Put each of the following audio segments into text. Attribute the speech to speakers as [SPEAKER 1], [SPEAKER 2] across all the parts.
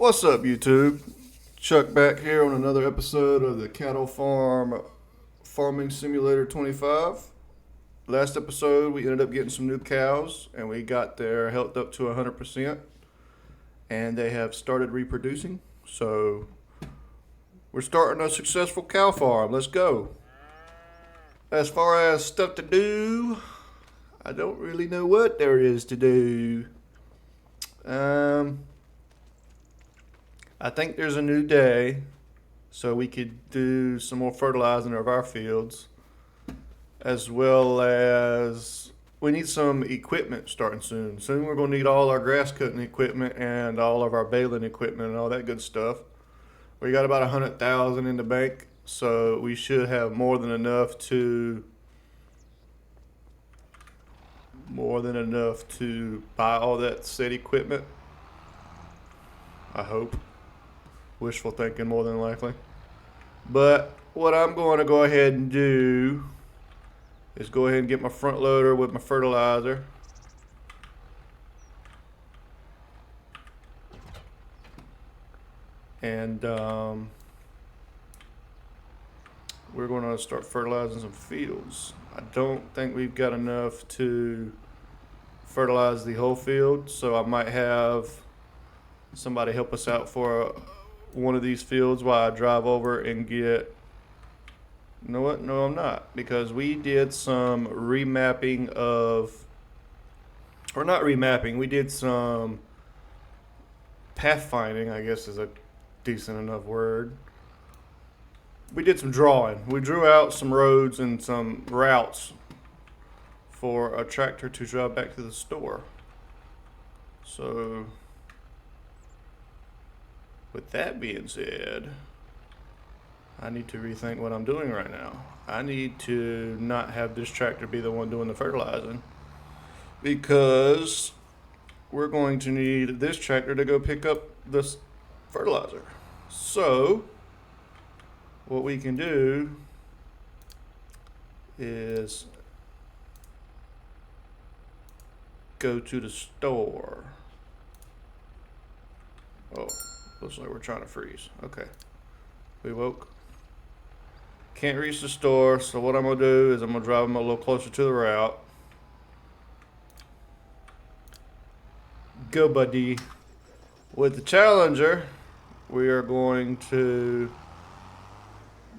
[SPEAKER 1] What's up, YouTube? Chuck back here on another episode of the Cattle Farm Farming Simulator 25. Last episode, we ended up getting some new cows, and we got their health up to 100%, and they have started reproducing. So, we're starting a successful cow farm. Let's go. As far as stuff to do, I don't really know what there is to do. I think there's a new day, so we could do some more fertilizing of our fields, as well as we need some equipment starting soon. Soon we're going to need all our grass cutting equipment and all of our baling equipment and all that good stuff. We got about 100,000 in the bank, so we should have more than enough to buy all that said equipment. I hope. Wishful thinking, more than likely. But what I'm going to go ahead and do is go ahead and get my front loader with my fertilizer. And we're going to start fertilizing some fields. I don't think we've got enough to fertilize the whole field, so I might have somebody help us out for one of these fields while I drive over and get. You know what? No, I'm not, because we did some remapping of, or not remapping, we did some pathfinding, I guess is a decent enough word. We did some drawing. We drew out some roads and some routes for a tractor to drive back to the store. So, with that being said, I need to rethink what I'm doing right now. I need to not have this tractor be the one doing the fertilizing, because we're going to need this tractor to go pick up this fertilizer. So, what we can do is go to the store. Oh. Looks like we're trying to freeze. Okay. We woke. Can't reach the store, so what I'm going to do is I'm going to drive them a little closer to the route. Go, buddy. With the Challenger, we are going to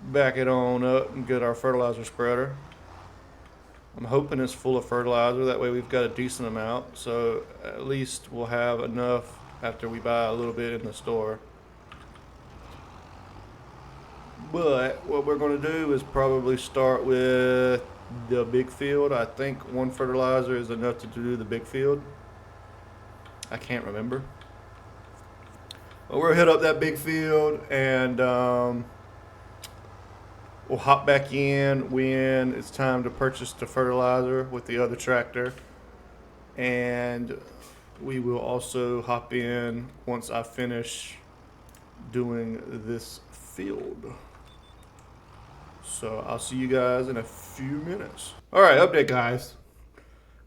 [SPEAKER 1] back it on up and get our fertilizer spreader. I'm hoping it's full of fertilizer. That way we've got a decent amount, so at least we'll have enough after we buy a little bit in the store. But what we're going to do is probably start with the big field. I think one fertilizer is enough to do the big field. I can't remember. But we'll hit up that big field, and we'll hop back in when it's time to purchase the fertilizer with the other tractor. And we will also hop in once I finish doing this field. So I'll see you guys in a few minutes. Alright, update guys.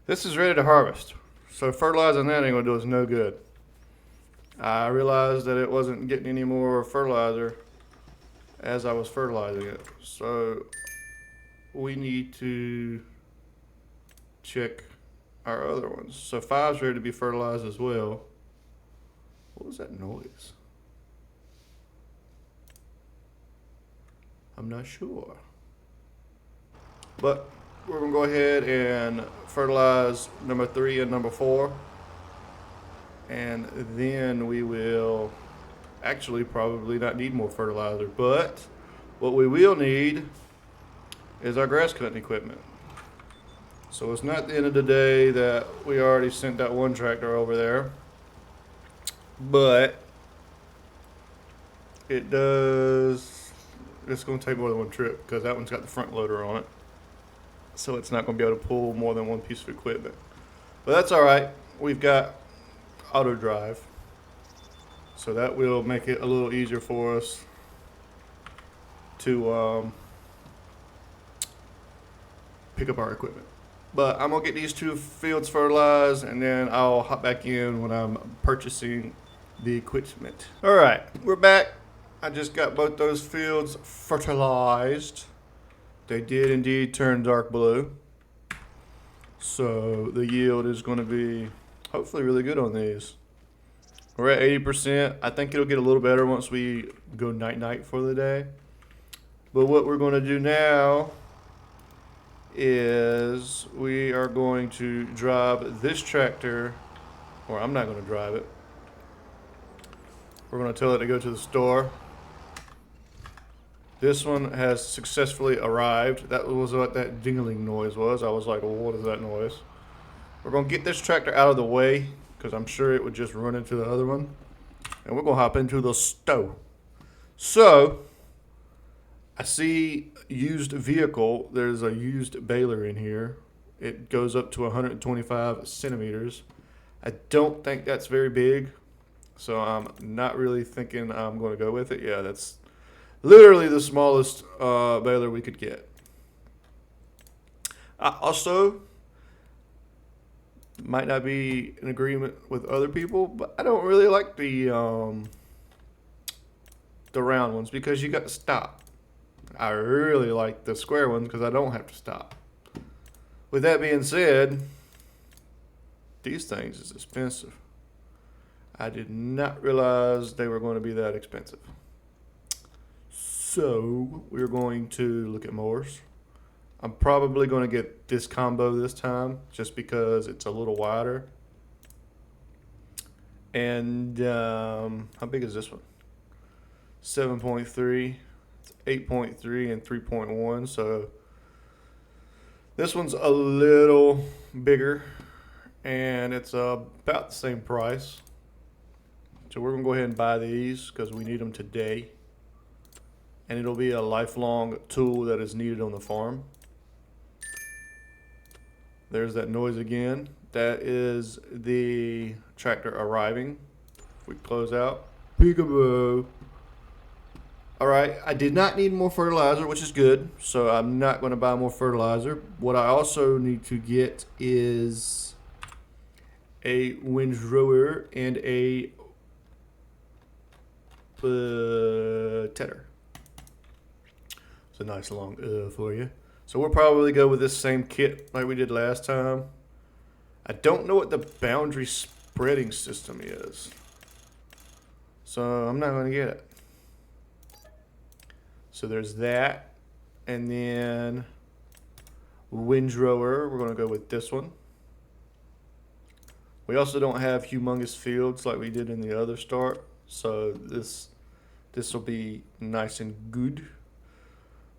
[SPEAKER 1] This is ready to harvest. So fertilizing that ain't gonna do us no good. I realized that it wasn't getting any more fertilizer as I was fertilizing it. So we need to check our other ones. So 5's ready to be fertilized as well. What was that noise? I'm not sure. But we're gonna go ahead and fertilize number 3 and number 4. And then we will actually probably not need more fertilizer. But what we will need is our grass cutting equipment. So it's not the end of the day that we already sent that one tractor over there, but it's going to take more than one trip, because that one's got the front loader on it. So it's not going to be able to pull more than one piece of equipment. But that's all right. We've got auto drive, so that will make it a little easier for us to pick up our equipment. But I'm going to get these 2 fields fertilized, and then I'll hop back in when I'm purchasing the equipment. All right, we're back. I just got both those fields fertilized. They did indeed turn dark blue. So the yield is going to be hopefully really good on these. We're at 80%. I think it'll get a little better once we go night-night for the day. But what we're going to do now is we are going to drive this tractor, or I'm not going to drive it. We're going to tell it to go to the store. This one has successfully arrived. That was what that dingling noise was. I was like, well, what is that noise? We're going to get this tractor out of the way because I'm sure it would just run into the other one. And we're going to hop into the store. So, I see used vehicle. There's a used baler in here. It goes up to 125 centimeters. I don't think that's very big. So I'm not really thinking I'm going to go with it. Yeah, that's literally the smallest baler we could get. I also might not be in agreement with other people, but I don't really like the round ones because you got to stop. I really like the square ones because I don't have to stop. With that being said, these things is expensive. I did not realize they were going to be that expensive. So we're going to look at mowers. I'm probably going to get this combo this time just because it's a little wider. And how big is this one? 7.3, 8.3, and 3.1. So this one's a little bigger and it's about the same price. So we're going to go ahead and buy these because we need them today. And it'll be a lifelong tool that is needed on the farm. There's that noise again. That is the tractor arriving. If we close out. Peekaboo. Alright, I did not need more fertilizer, which is good. So I'm not going to buy more fertilizer. What I also need to get is a windrower and a tedder. It's a nice long for you. So we'll probably go with this same kit like we did last time. I don't know what the boundary spreading system is, so I'm not going to get it. So there's that, and then windrower, we're going to go with this one. We also don't have humongous fields like we did in the other start, so this will be nice and good.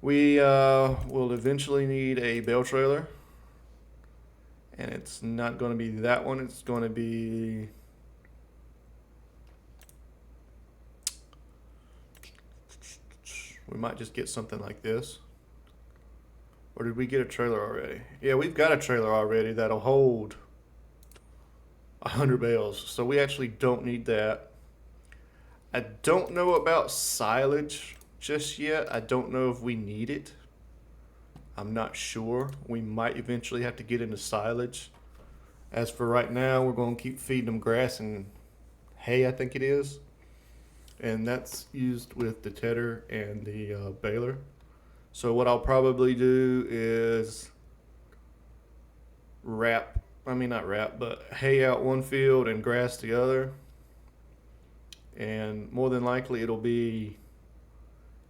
[SPEAKER 1] We will eventually need a bale trailer, and it's not going to be that one. It's going to be we might just get something like this. Or did we get a trailer already? Yeah, we've got a trailer already that'll hold 100 bales, so we actually don't need that. I don't know about silage just yet. I don't know if we need it. I'm not sure. We might eventually have to get into silage. As for right now, we're going to keep feeding them grass and hay, I think it is. And that's used with the tedder and the baler. So what I'll probably do is not wrap, but hay out one field and grass the other. And more than likely it'll be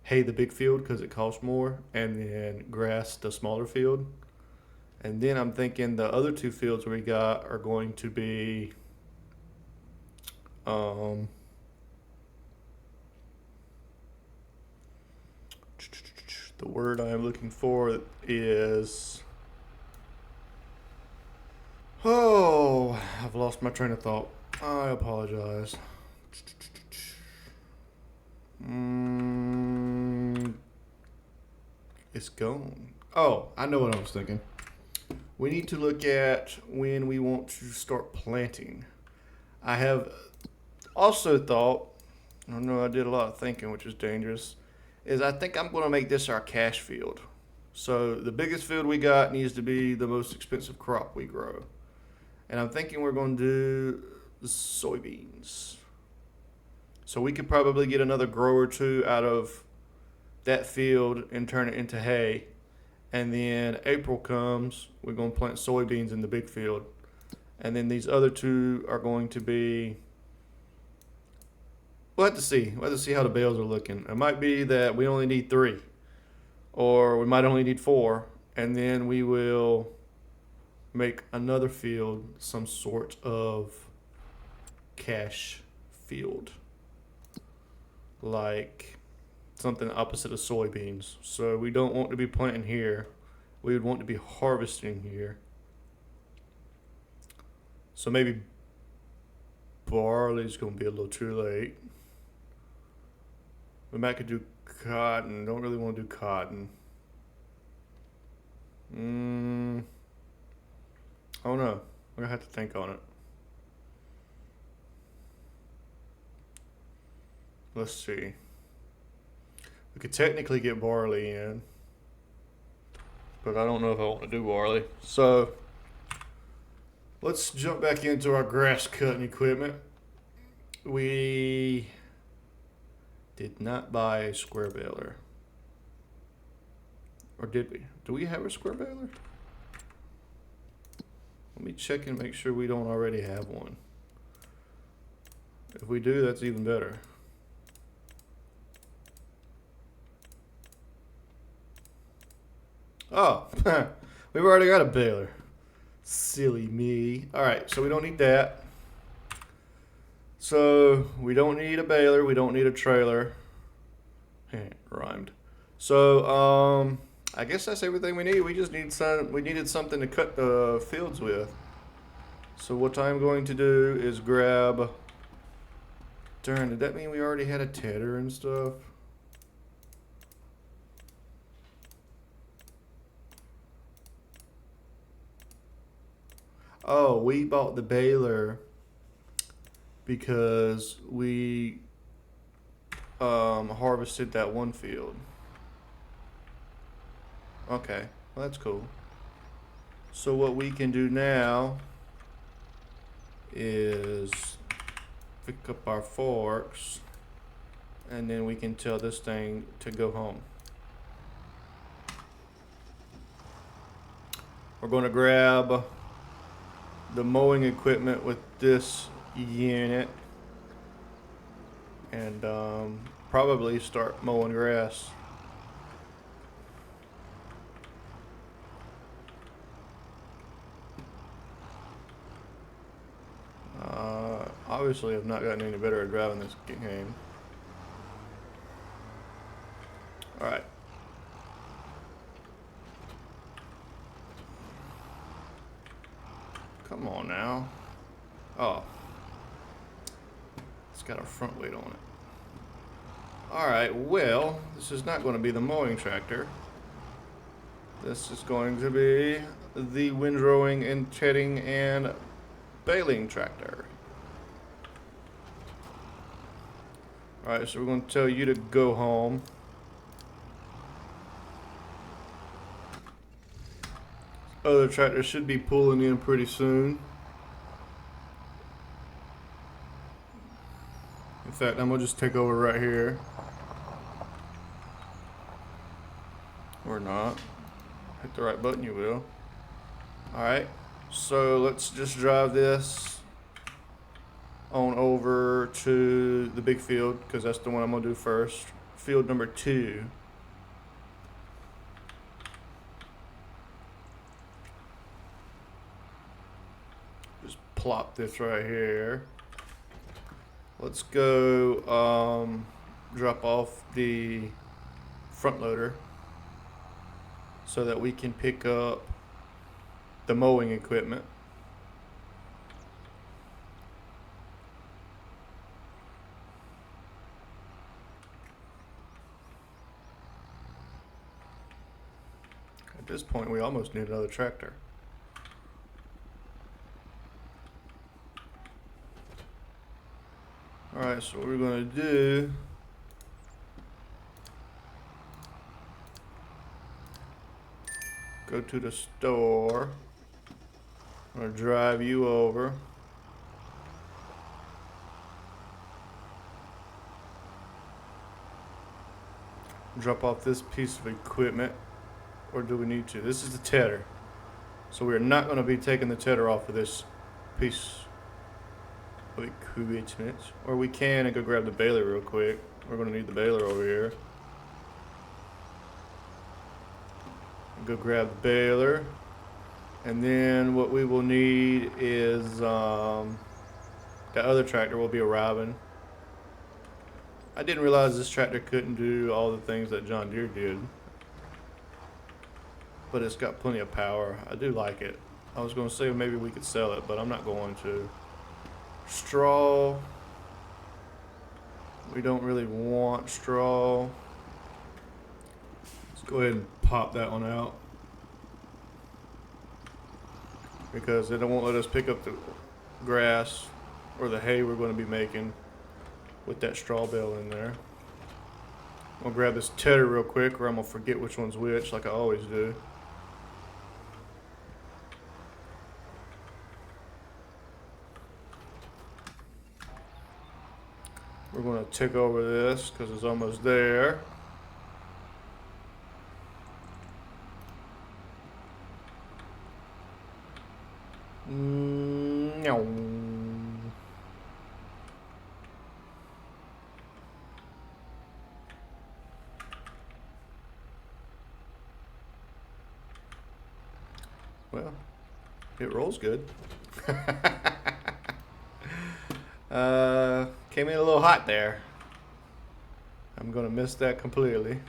[SPEAKER 1] hay the big field because it costs more, and then grass the smaller field. And then I'm thinking the other two fields we got are going to be the word I am looking for is I've lost my train of thought. I apologize. It's gone. Oh, I know what I was thinking. We need to look at when we want to start planting. I have also thought, I know I did a lot of thinking, which is dangerous, is I think I'm going to make this our cash field. So the biggest field we got needs to be the most expensive crop we grow. And I'm thinking we're going to do the soybeans. So we could probably get another grow or two out of that field and turn it into hay. And then April comes, we're going to plant soybeans in the big field. And then these other two are going to be, we'll have to see. We'll have to see how the bales are looking. It might be that we only need 3, or we might only need 4, and then we will make another field some sort of cash field, like something opposite of soybeans. So we don't want to be planting here. We would want to be harvesting here. So maybe barley's going to be a little too late. We might could do cotton. Don't really want to do cotton. I don't know. I'm going to have to think on it. Let's see. We could technically get barley in, but I don't know if I want to do barley. So let's jump back into our grass cutting equipment. We did not buy a square baler. Or did we? Do we have a square baler? Let me check and make sure we don't already have one. If we do, that's even better. Oh, we've already got a baler. Silly me. Alright, so we don't need that. So we don't need a baler, we don't need a trailer. Rhymed. So I guess that's everything we need. We just need we needed something to cut the fields with. So what I'm going to do is grab, darn, did that mean we already had a tedder and stuff? Oh, we bought the baler because we harvested that one field. Okay, well that's cool. So what we can do now is pick up our forks, and then we can tell this thing to go home. We're going to grab the mowing equipment with this unit and probably start mowing grass. Obviously I've not gotten any better at driving this game. Alright. Come on now. Oh. It's got a front weight on it. Alright, well, this is not going to be the mowing tractor. This is going to be the windrowing and tedding and baling tractor. Alright, so we're going to tell you to go home. Other tractor should be pulling in pretty soon. In fact, I'm going to just take over right here. Or not. Hit the right button, you will. Alright, so let's just drive this on over to the big field, because that's the one I'm going to do first. Field number 2. Just plop this right here. Let's go drop off the front loader so that we can pick up the mowing equipment. At this point, we almost need another tractor. Alright, so what we're going to do go to the store. I'm going to drive you over. drop off this piece of equipment, or do we need to? This is the tedder, so we're not going to be taking the tedder off of this piece of equipment. Or we can and go grab the baler real quick. We're going to need the baler over here. Go grab the baler, and then what we will need is the other tractor will be arriving. I didn't realize this tractor couldn't do all the things that John Deere did, but it's got plenty of power. I do like it. I was going to say maybe we could sell it, but I'm not going to. Straw. We don't really want straw. Let's go ahead and pop that one out, because they won't let us pick up the grass or the hay we're going to be making with that straw bale in there. I'll grab this tedder real quick, or I'm going to forget which one's which, like I always do. We're going to tick over this because it's almost there. No. Well, it rolls good. Came in a little hot there. I'm gonna miss that completely.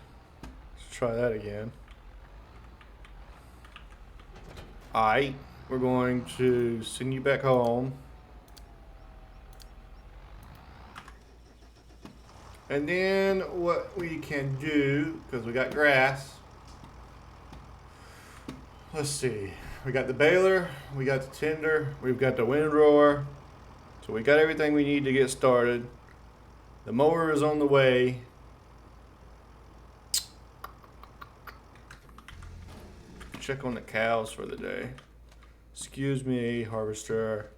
[SPEAKER 1] Let's try that again. Alright, we're going to send you back home. And then what we can do, because we got grass. Let's see. We got the baler, we got the tender, we've got the windrower. So we got everything we need to get started. The mower is on the way. Check on the cows for the day. Excuse me, harvester.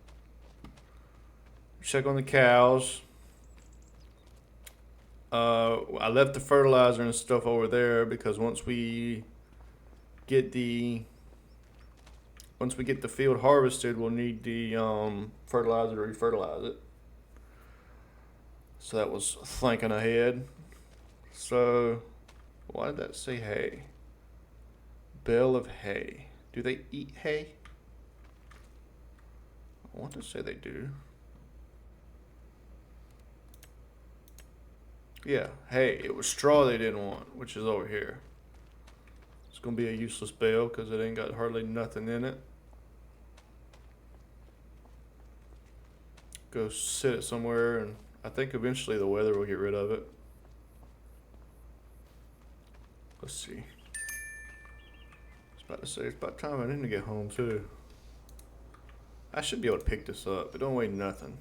[SPEAKER 1] Check on the cows. I left the fertilizer and stuff over there because once we get the field harvested, we'll need the fertilizer to refertilize it. So that was thinking ahead. So why did that say hay? Bale of hay. Do they eat hay? I want to say they do. Yeah, hay. It was straw they didn't want, which is over here. It's going to be a useless bale because it ain't got hardly nothing in it. Go sit it somewhere, and I think eventually the weather will get rid of it. Let's see. I was about to say, it's about time I need to get home too. I should be able to pick this up. It don't weigh nothing.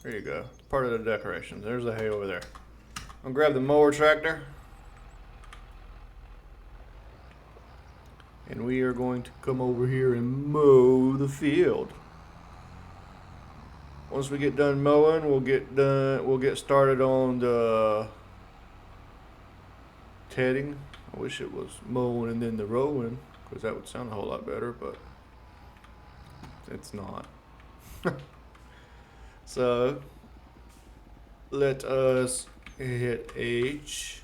[SPEAKER 1] There you go. It's part of the decorations. There's the hay over there. I'll grab the mower tractor. And we are going to come over here and mow the field. Once we get done mowing, we'll get started on the tedding. I wish it was mowing and then the rowing, because that would sound a whole lot better, but it's not. So let us hit H.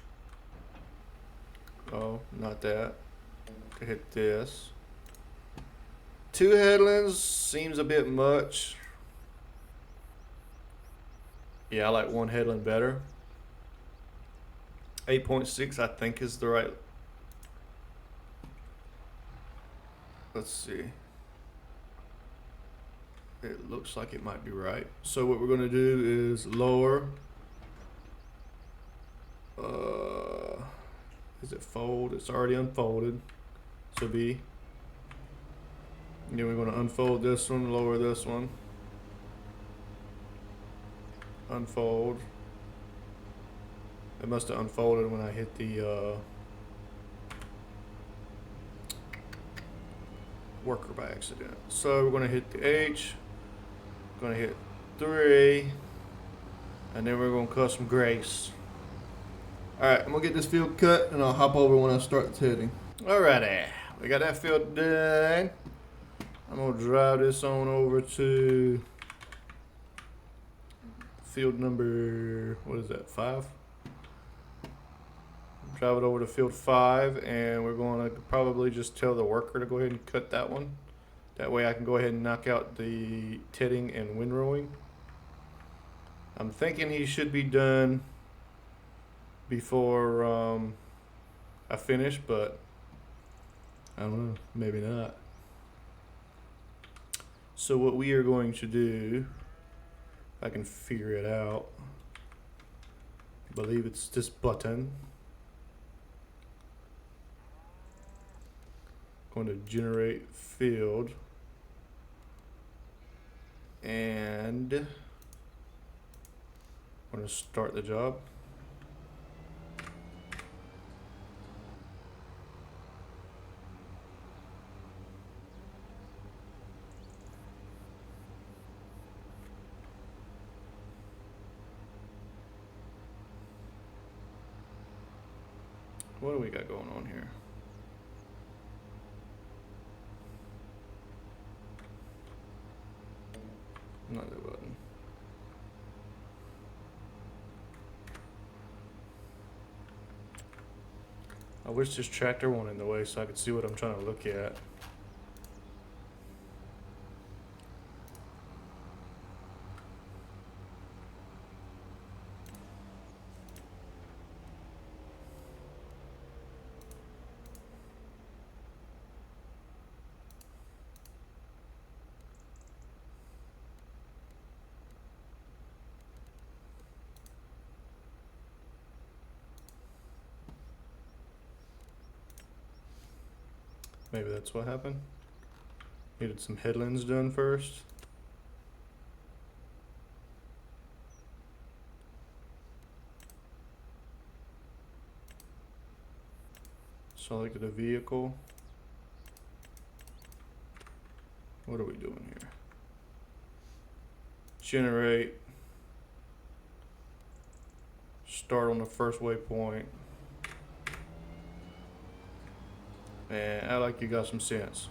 [SPEAKER 1] Oh, not that. Hit this. 2 headlands seems a bit much. Yeah, I like 1 headland better. 8.6 I think is the right. Let's see. It looks like it might be right. So what we're going to do is lower. Is it fold? It's already unfolded. So B. And then we're going to unfold this one, lower this one. Unfold. It must have unfolded when I hit the worker by accident. So we're going to hit the H. Going to hit 3. And then we're gonna cut some grass. Alright, I'm gonna get this field cut and I'll hop over when I start the tedding. Alrighty, we got that field done. I'm gonna drive this on over to field number, what is that, 5? Drive it over to field 5, and we're going to probably just tell the worker to go ahead and cut that one. That way I can go ahead and knock out the tedding and windrowing. I'm thinking he should be done before I finish, but I don't know, maybe not. So what we are going to do, if I can figure it out, I believe it's this button. Going to generate field, and I'm going to start the job. What do we got going on here? Not that button. I wish this tractor wasn't in the way so I could see what I'm trying to look at. Maybe that's what happened. Needed some headlands done first. Selected a vehicle. What are we doing here? Generate. Start on the first waypoint. And I like you got some sense.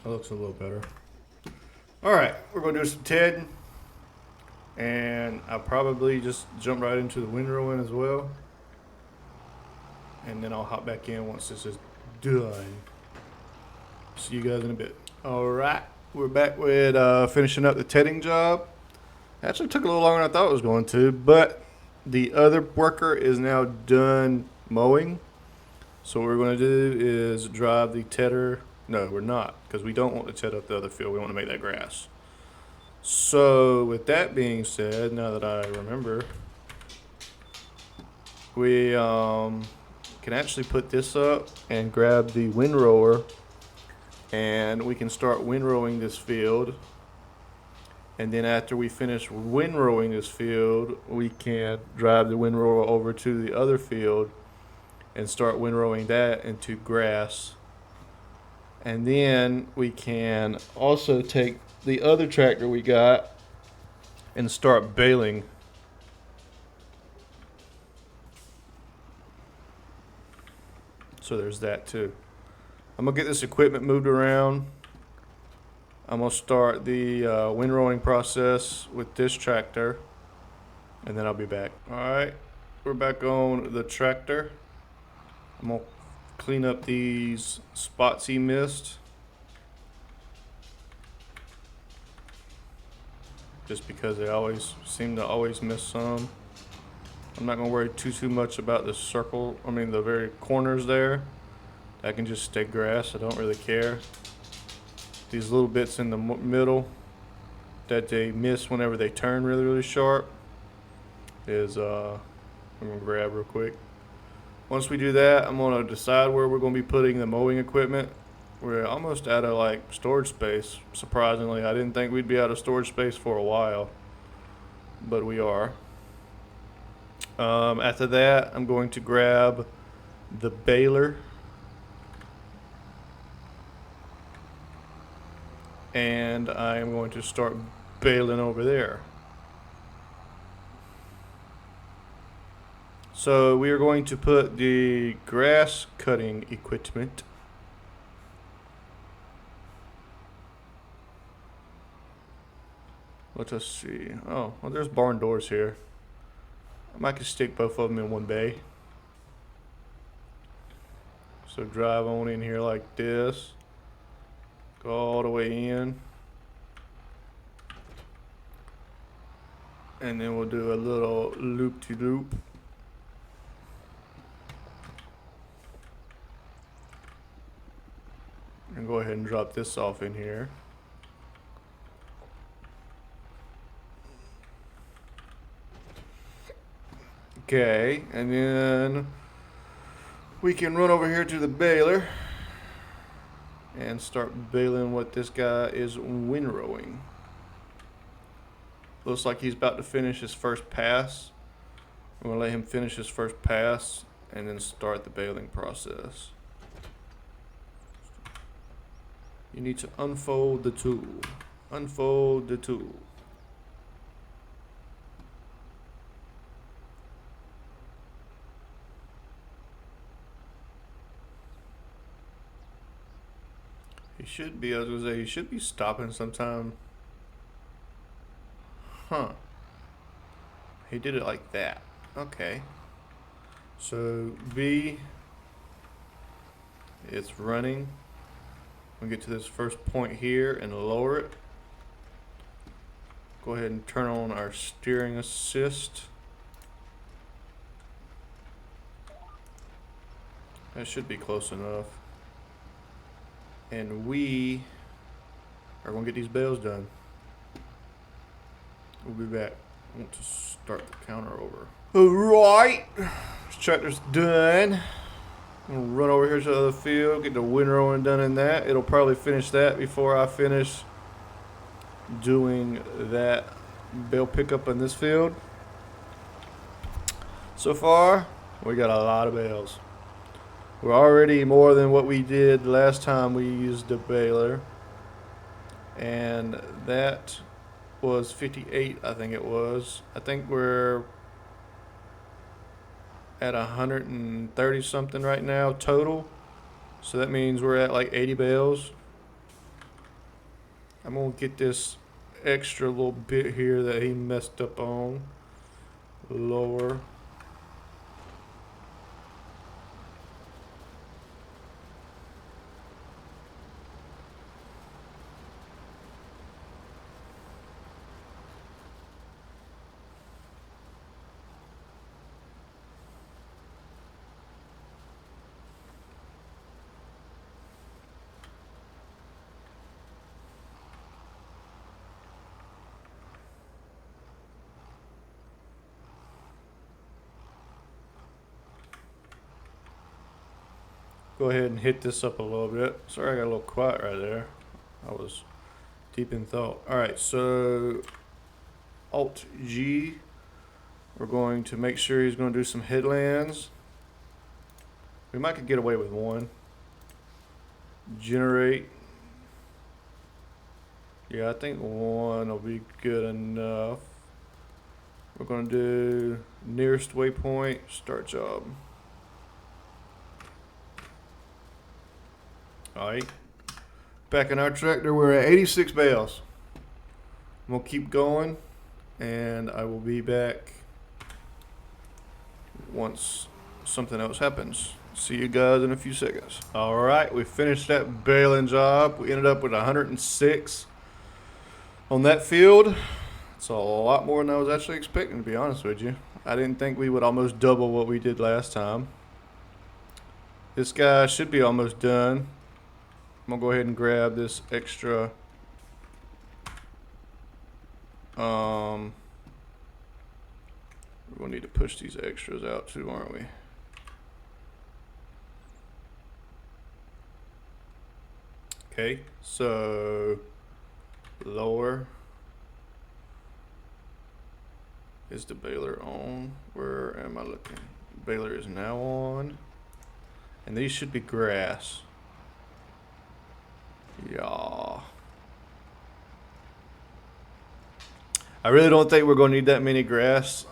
[SPEAKER 1] That looks a little better. Alright, we're going to do some TED. And I'll probably just jump right into the windrowing as well. And then I'll hop back in once this is done. See you guys in a bit. Alright, we're back with finishing up the tedding job. Actually took a little longer than I thought it was going to, but the other worker is now done mowing. So what we're going to do is drive the tedder. No, we're not, because we don't want to ted up the other field. We want to make that grass. So with that being said, now that I remember, we can actually put this up and grab the windrower, and we can start windrowing this field. And then after we finish windrowing this field, we can drive the windrower over to the other field and start windrowing that into grass. And then we can also take the other tractor we got and start baling. So there's that too. I'm gonna get this equipment moved around. I'm gonna start the windrowing process with this tractor, and then I'll be back. All right, we're back on the tractor. I'm gonna clean up these spots he missed, just because they always seem to always miss some. I'm not gonna worry too much about the circle. I mean the very corners there. That can just stay grass. I don't really care. These little bits in the middle that they miss whenever they turn really sharp is I'm gonna grab real quick. Once we do that, I'm gonna decide where we're gonna be putting the mowing equipment. We're almost out of like storage space, surprisingly. I didn't think we'd be out of storage space for a while, but we are. After that, I'm going to grab the baler. and I am going to start baling over there. So we are going to put the grass cutting equipment let us see. Oh, well, there's barn doors here. I might could stick both of them in one bay. So drive on in here like this. Go all the way in. And then we'll do a little loop-de-loop. And go ahead and drop this off in here. Okay, and then we can run over here to the baler and start baling what this guy is windrowing. Looks like he's about to finish his first pass. I'm gonna let him finish his first pass and then start the baling process. You need to unfold the tool. Unfold the tool. He should be, I was gonna say, he should be stopping sometime. Huh. He did it like that. Okay. So B, it's running. We'll get to this first point here and lower it. Go ahead and turn on our steering assist. That should be close enough. And we are going to get these bales done. We'll be back. I want to start the counter over. Alright. This tractor's done. I'm going to run over here to the other field, get the windrowing done in that. It'll probably finish that before I finish doing that bale pickup in this field. So far, we got a lot of bales. We're already more than what we did last time we used the baler. And that was 58, I think it was. I think we're at 130 something right now total. So that means we're at like 80 bales. I'm gonna get this extra little bit here that he messed up on. Lower. Go ahead and hit this up a little bit. Sorry, I got a little quiet right there. I was deep in thought. All right, so Alt G. We're going to make sure he's going to do some headlands. We might could get away with one. Generate. Yeah, I think one will be good enough. We're going to do nearest waypoint, start job. Alright. Back in our tractor, we're at 86 bales. We'll keep going, and I will be back once something else happens. See you guys in a few seconds. Alright, we finished that baling job. We ended up with 106 on that field. It's a lot more than I was actually expecting, to be honest with you. I didn't think we would almost double what we did last time. This guy should be almost done. I'm gonna go ahead and grab this extra we're gonna need to push these extras out too, aren't we? Okay, so lower. Is the baler on? Where am I looking? Baler is now on. And these should be grass. Yeah. I really don't think we're going to need that many grass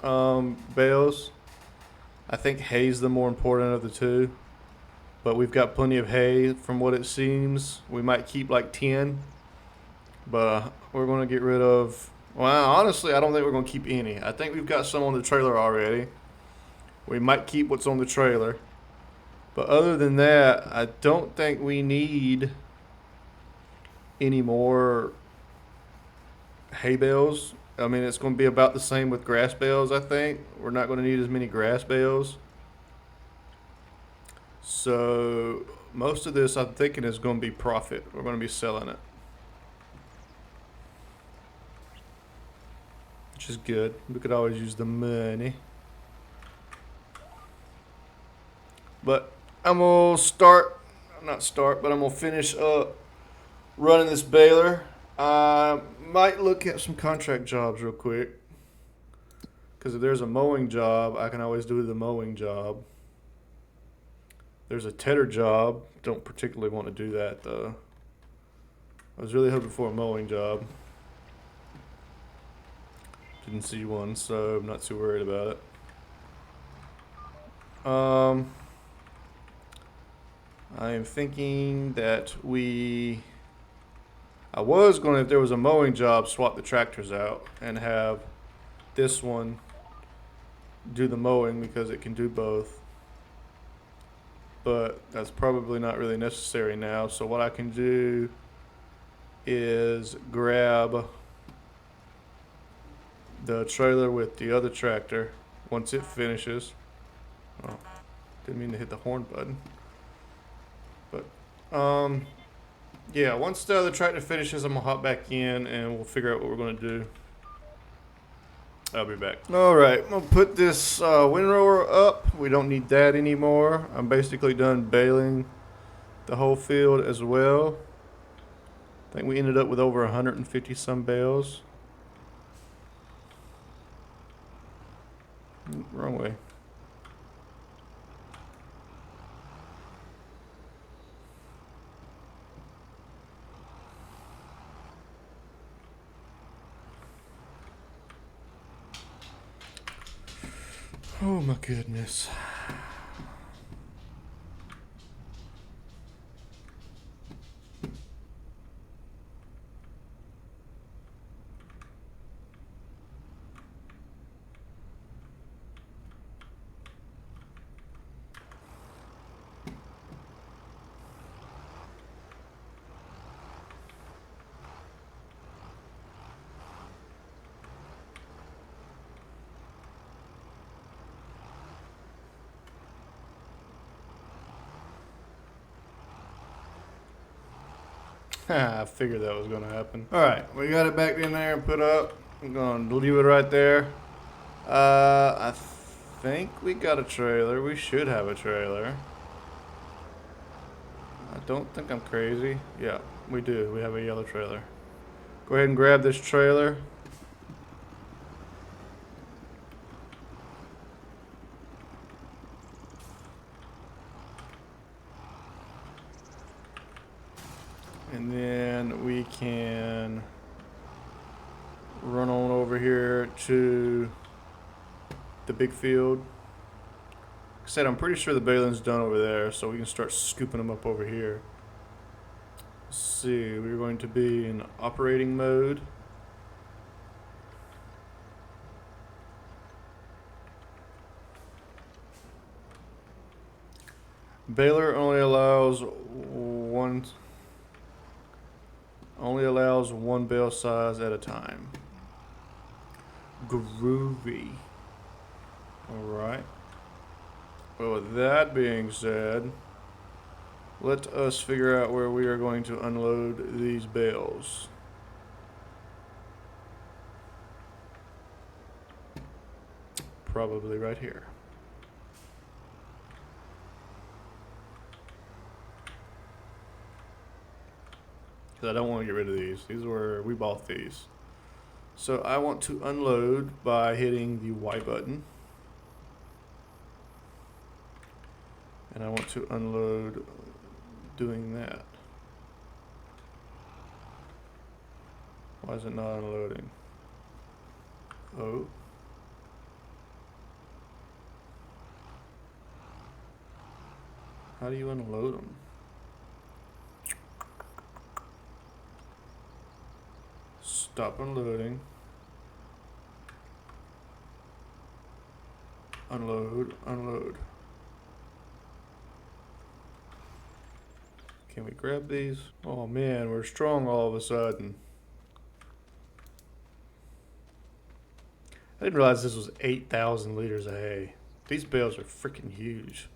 [SPEAKER 1] bales. I think hay's the more important of the two. But we've got plenty of hay from what it seems. We might keep like 10. But we're going to get rid of... Well, honestly, I don't think we're going to keep any. I think we've got some on the trailer already. We might keep what's on the trailer. But other than that, I don't think we need any more hay bales. I mean, it's going to be about the same with grass bales, I think. We're not going to need as many grass bales. So most of this, I'm thinking, is going to be profit. We're going to be selling it. Which is good. We could always use the money. But I'm going to I'm going to finish up running this baler. I might look at some contract jobs real quick. Because if there's a mowing job, I can always do the mowing job. There's a tedder job. Don't particularly want to do that, though. I was really hoping for a mowing job. Didn't see one, so I'm not too worried about it. I am thinking that I was going to, if there was a mowing job, swap the tractors out and have this one do the mowing because it can do both. But that's probably not really necessary now. So what I can do is grab the trailer with the other tractor once it finishes. Oh, didn't mean to hit the horn button. But yeah, once the other tractor finishes, I'm gonna hop back in and we'll figure out what we're gonna do. I'll be back. All right, I'm gonna put this windrower up. We don't need that anymore. I'm basically done baling the whole field as well. I think we ended up with over 150 some bales. Wrong way. Oh my goodness. I figured that was going to happen. Alright, we got it back in there and put up. I'm going to leave it right there. I think we got a trailer. We should have a trailer. I don't think I'm crazy. Yeah, we do. We have a yellow trailer. Go ahead and grab this trailer. And then we can run on over here to the big field. Like I said, I'm pretty sure the baling's done over there, so we can start scooping them up over here. Let's see, we're going to be in operating mode. Baler only allows one bale size at a time. Groovy. Alright. Well, with that being said, let us figure out where we are going to unload these bales. Probably right here. Because I don't want to get rid of these. We bought these. So I want to unload by hitting the Y button. And I want to unload doing that. Why is it not unloading? Oh. How do you unload them? Stop unloading. Unload, unload. Can we grab these? Oh man, we're strong all of a sudden. I didn't realize this was 8,000 liters of hay. These bales are freaking huge.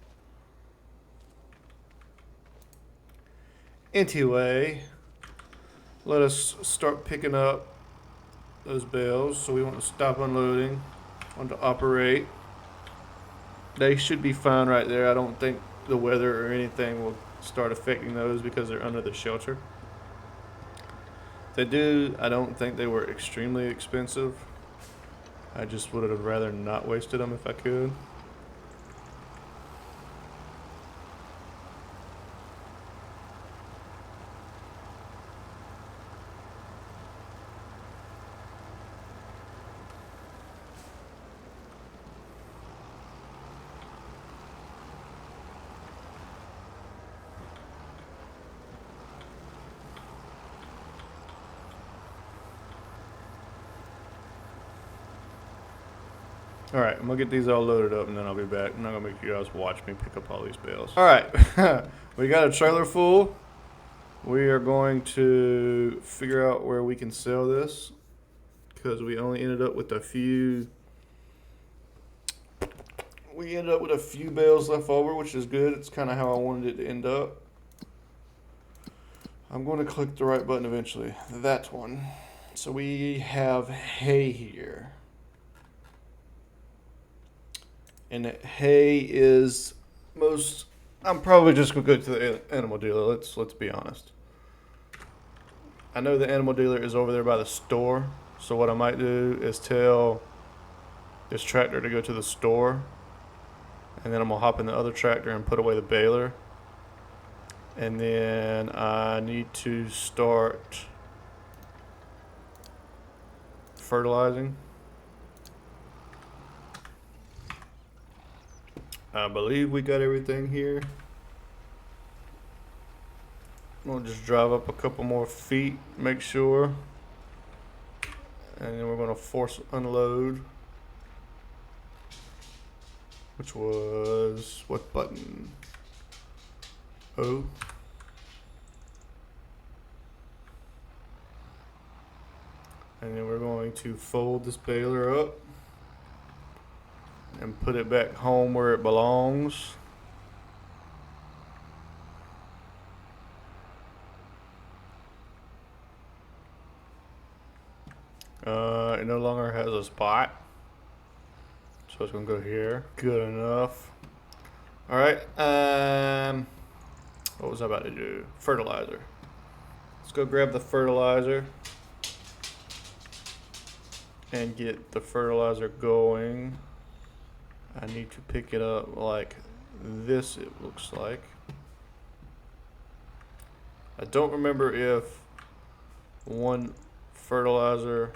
[SPEAKER 1] Anyway, let us start picking up those bales. So we want to stop unloading, want to operate. They should be fine right there. I don't think the weather or anything will start affecting those because they're under the shelter. If they do, I don't think they were extremely expensive. I just would have rather not wasted them if I could. Alright, I'm gonna get these all loaded up and then I'll be back. I'm not gonna make you guys watch me pick up all these bales. Alright, we got a trailer full. We are going to figure out where we can sell this because we only ended up with a few. We ended up with a few bales left over, which is good. It's kind of how I wanted it to end up. I'm going to click the right button eventually. That one. So we have hay here. And hay is most. I'm probably just gonna go to the animal dealer. Let's be honest. I know the animal dealer is over there by the store. So what I might do is tell this tractor to go to the store, and then I'm gonna hop in the other tractor and put away the baler. And then I need to start fertilizing. I believe we got everything here. We'll just drive up a couple more feet, make sure. And then we're going to force unload. Which was, what button? O. And then we're going to fold this baler up and put it back home where it belongs. It no longer has a spot, so it's gonna go here. Good enough. All right. What was I about to do? Fertilizer. Let's go grab the fertilizer and get the fertilizer going. I need to pick it up like this, it looks like. I don't remember if one fertilizer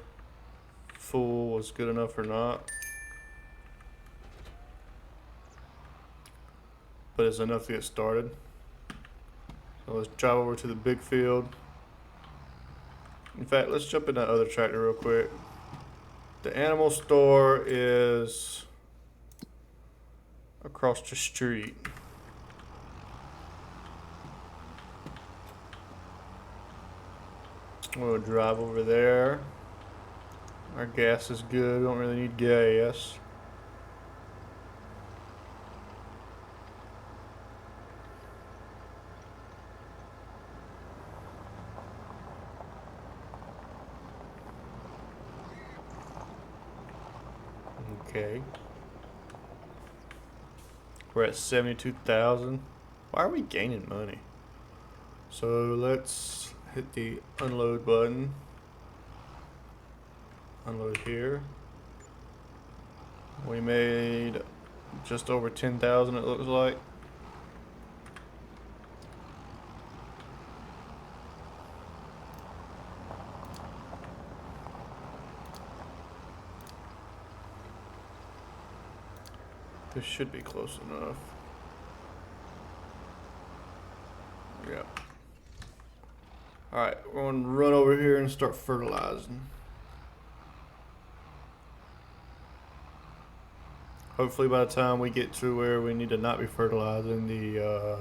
[SPEAKER 1] full was good enough or not, but it's enough to get started. So let's drive over to the big field. In fact, let's jump in that other tractor real quick. The animal store is across the street. We'll drive over there. Our gas is good. We don't really need gas. Okay. We're at 72,000. Why are we gaining money? So let's hit the unload button. Unload here. We made just over 10,000 it looks like. This should be close enough. Yeah. Alright, we're going to run over here and start fertilizing. Hopefully by the time we get to where we need to not be fertilizing, the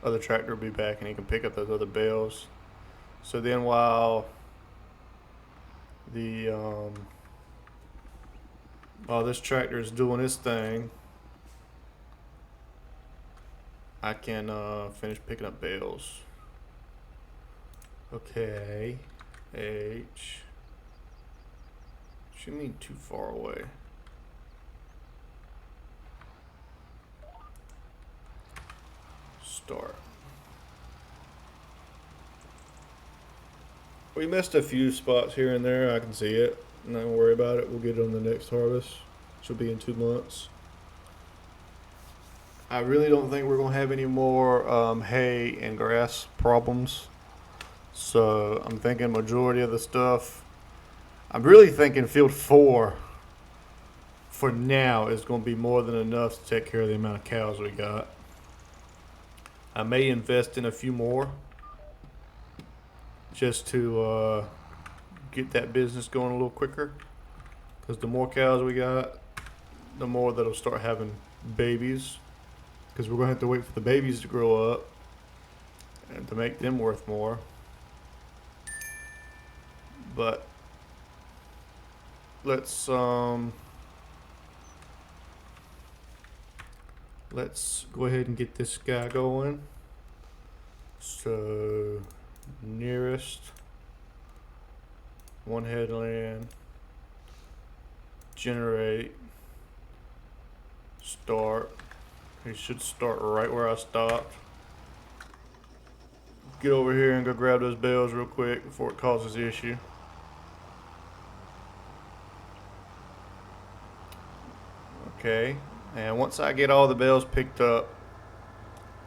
[SPEAKER 1] other tractor will be back and he can pick up those other bales. So then while this tractor is doing its thing, I can finish picking up bales. Okay, H. Shouldn't be too far away. Start. We missed a few spots here and there. I can see it. Not gonna worry about it. We'll get it on the next harvest. Which will be in 2 months. I really don't think we're gonna have any more hay and grass problems. So I'm thinking majority of the stuff. I'm really thinking field 4 for now is going to be more than enough to take care of the amount of cows we got. I may invest in a few more just to get that business going a little quicker, because the more cows we got, the more that'll start having babies, because we're going to have to wait for the babies to grow up and to make them worth more. But let's go ahead and get this guy going. So nearest one headland, generate, start. He should start right where I stopped. Get over here and go grab those bales real quick before it causes the issue. Okay, and once I get all the bales picked up,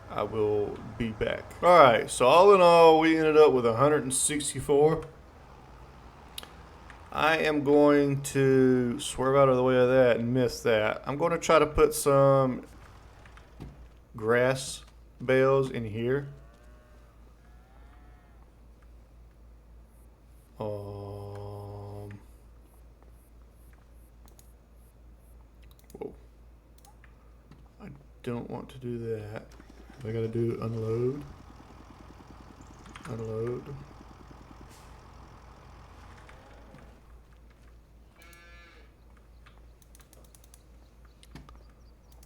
[SPEAKER 1] I will be back. Alright, so all in all, we ended up with 164. I am going to swerve out of the way of that and miss that. I'm going to try to put some grass bales in here. Whoa. I don't want to do that. I gotta do unload. Unload.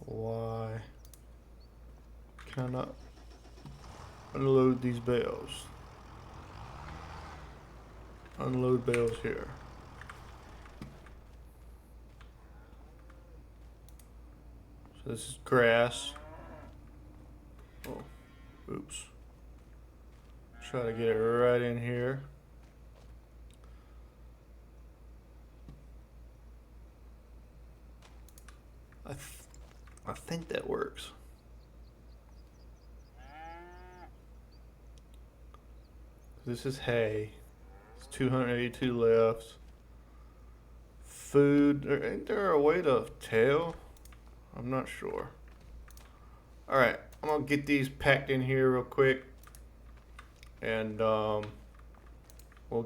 [SPEAKER 1] Why can I not unload these bales? Unload bales here. So this is grass. Oh, oops. Try to get it right in here. I think that works. This is hay. It's 282 left. Food. Ain't there a way to tell? I'm not sure. Alright, I'm gonna get these packed in here real quick, and we'll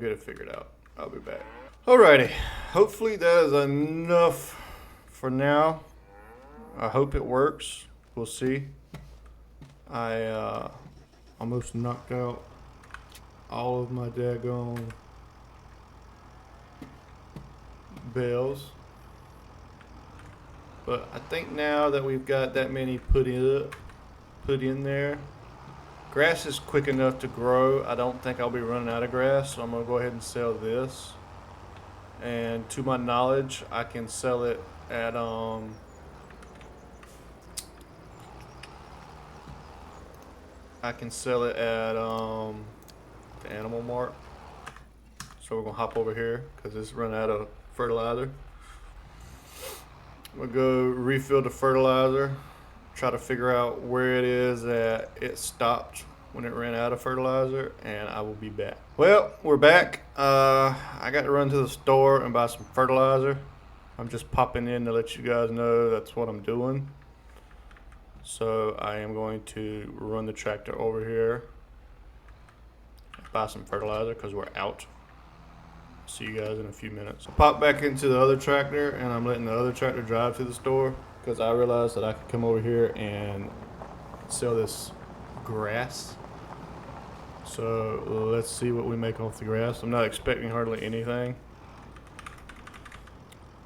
[SPEAKER 1] get it figured out. I'll be back. Alrighty, hopefully that is enough for now. I hope it works. We'll see. I almost knocked out all of my daggone bales. But I think now that we've got that many put in there, grass is quick enough to grow. I don't think I'll be running out of grass, so I'm gonna go ahead and sell this. And to my knowledge, I can sell it at the Animal Mart. So we're gonna hop over here because it's run out of fertilizer. I'm gonna go refill the fertilizer, try to figure out where it is that it stopped when it ran out of fertilizer, and I will be back. Well, we're back. I got to run to the store and buy some fertilizer. I'm just popping in to let you guys know that's what I'm doing. So I am going to run the tractor over here, buy some fertilizer because we're out. See you guys in a few minutes. I pop back into the other tractor and I'm letting the other tractor drive to the store because I realized that I could come over here and sell this grass. So let's see what we make off the grass. I'm not expecting hardly anything.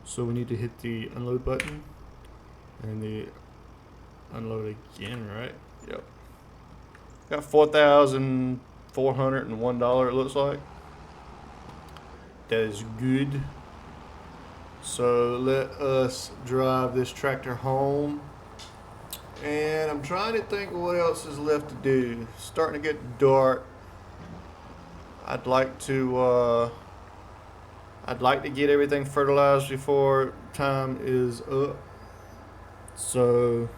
[SPEAKER 1] So we need to hit the unload button and the unload again, right? Yep. Got $4,401 it looks like. That is good. So let us drive this tractor home. And I'm trying to think what else is left to do. It's starting to get dark. I'd like to get everything fertilized before time is up. So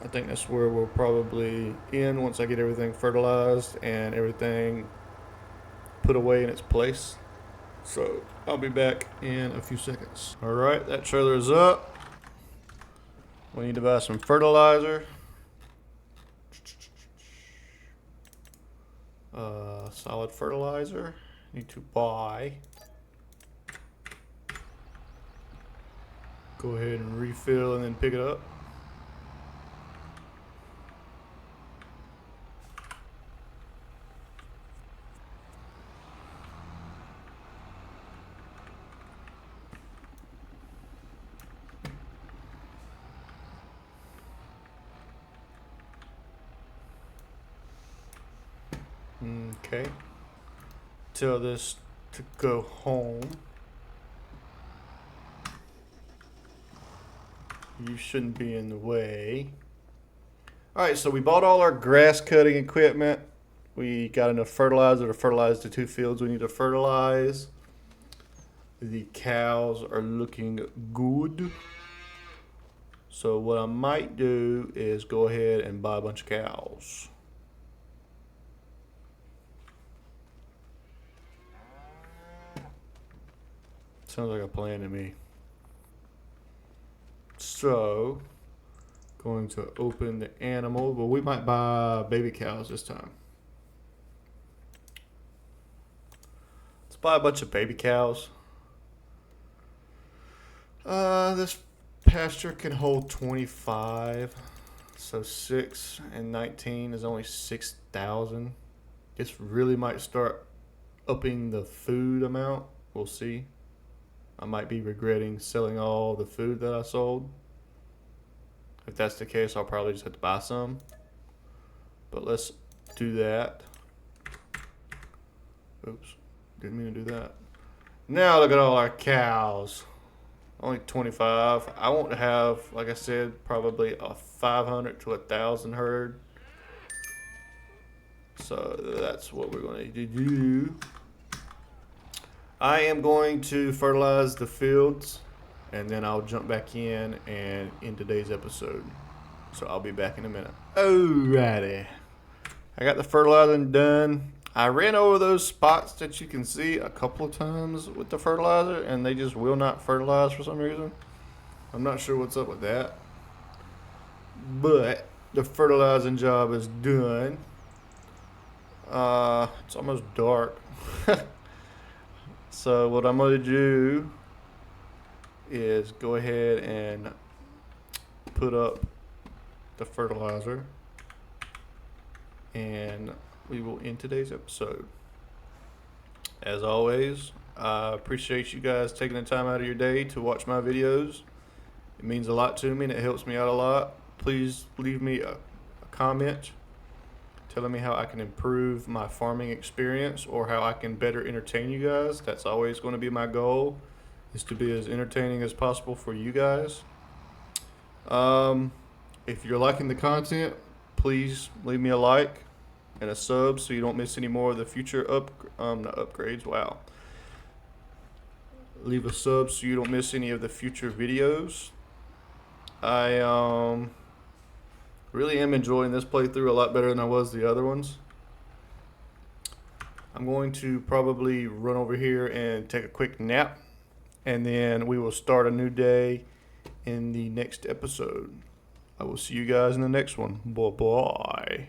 [SPEAKER 1] I think that's where we'll probably end once I get everything fertilized and everything put away in its place. So I'll be back in a few seconds. All right, that trailer is up. We need to buy some fertilizer. Solid fertilizer. Need to buy. Go ahead and refill and then pick it up. Okay. Tell this to go home. You shouldn't be in the way. Alright, so we bought all our grass cutting equipment. We got enough fertilizer to fertilize the 2 fields we need to fertilize. The cows are looking good. So what I might do is go ahead and buy a bunch of cows. Sounds like a plan to me. So, going to open the animal, but we might buy baby cows this time. Let's buy a bunch of baby cows. This pasture can hold 25, so 6 and 19 is only 6,000. This really might start upping the food amount. We'll see. I might be regretting selling all the food that I sold. If that's the case, I'll probably just have to buy some. But let's do that. Oops, didn't mean to do that. Now look at all our cows. Only 25. I want to have, like I said, probably a 500 to 1,000 herd. So that's what we're going to do. I am going to fertilize the fields, and then I'll jump back in and in today's episode. So I'll be back in a minute. Alrighty. I got the fertilizing done. I ran over those spots that you can see a couple of times with the fertilizer, and they just will not fertilize for some reason. I'm not sure what's up with that. But the fertilizing job is done. It's almost dark. So what I'm going to do is go ahead and put up the fertilizer, and we will end today's episode. As always, I appreciate you guys taking the time out of your day to watch my videos. It means a lot to me and it helps me out a lot. Please leave me a comment telling me how I can improve my farming experience or how I can better entertain you guys. That's always going to be my goal, is to be as entertaining as possible for you guys. If you're liking the content, please leave me a like and a sub so you don't miss any more of the future not upgrades. Wow. Leave a sub so you don't miss any of the future videos. I really am enjoying this playthrough a lot better than I was the other ones. I'm going to probably run over here and take a quick nap, and then we will start a new day in the next episode. I will see you guys in the next one. Bye bye.